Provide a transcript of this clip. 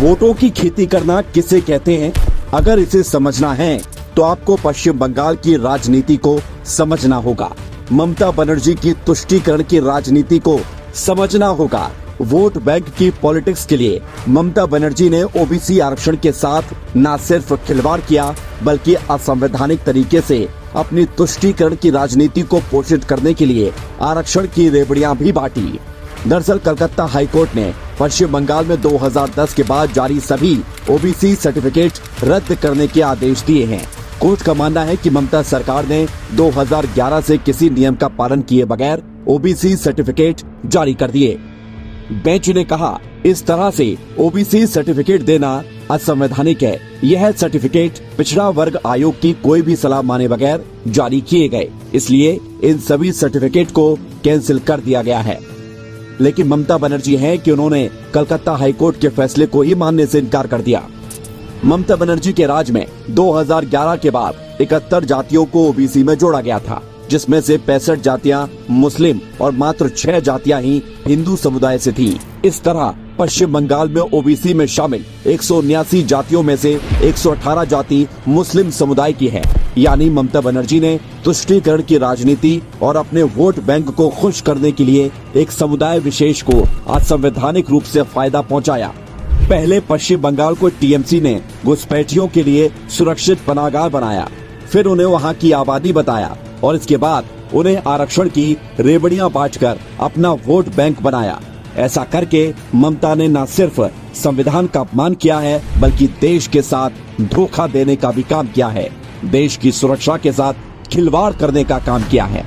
वोटों की खेती करना किसे कहते हैं? अगर इसे समझना है तो आपको पश्चिम बंगाल की राजनीति को समझना होगा। ममता बनर्जी की तुष्टीकरण की राजनीति को समझना होगा। वोट बैंक की पॉलिटिक्स के लिए ममता बनर्जी ने ओबीसी आरक्षण के साथ न सिर्फ खिलवाड़ किया बल्कि असंवैधानिक तरीके से अपनी तुष्टीकरण की राजनीति को पोषित करने के लिए आरक्षण की रेवड़ियां भी बांटी। दरअसल कलकत्ता हाईकोर्ट ने पश्चिम बंगाल में 2010 के बाद जारी सभी ओबीसी सर्टिफिकेट रद्द करने के आदेश दिए हैं। कोर्ट का मानना है कि ममता सरकार ने 2011 से किसी नियम का पालन किए बगैर ओबीसी सर्टिफिकेट जारी कर दिए। बेंच ने कहा, इस तरह से ओबीसी सर्टिफिकेट देना असंवैधानिक है। यह सर्टिफिकेट पिछड़ा वर्ग आयोग की कोई भी सलाह माने बगैर जारी किए गए, इसलिए इन सभी सर्टिफिकेट को कैंसिल कर दिया गया है। लेकिन ममता बनर्जी है कि उन्होंने कलकत्ता हाईकोर्ट के फैसले को ही मानने से इनकार कर दिया। ममता बनर्जी के राज में 2011 के बाद 71 जातियों को ओबीसी में जोड़ा गया था, जिसमें से 65 जातियां मुस्लिम और मात्र 6 जातियां ही हिंदू समुदाय से थीं। इस तरह पश्चिम बंगाल में ओबीसी में शामिल 179 जातियों में से 118 जाति मुस्लिम समुदाय की है। यानी ममता बनर्जी ने तुष्टीकरण की राजनीति और अपने वोट बैंक को खुश करने के लिए एक समुदाय विशेष को असंवैधानिक रूप से फायदा पहुंचाया। पहले पश्चिम बंगाल को टीएमसी ने घुसपैठियों के लिए सुरक्षित पनाहगाह बनाया, फिर उन्हें वहां की आबादी बताया और इसके बाद उन्हें आरक्षण की रेवड़ियां बांटकर अपना वोट बैंक बनाया। ऐसा करके ममता ने न सिर्फ संविधान का अपमान किया है बल्कि देश के साथ धोखा देने का भी काम किया है। देश की सुरक्षा के साथ खिलवाड़ करने का काम किया है।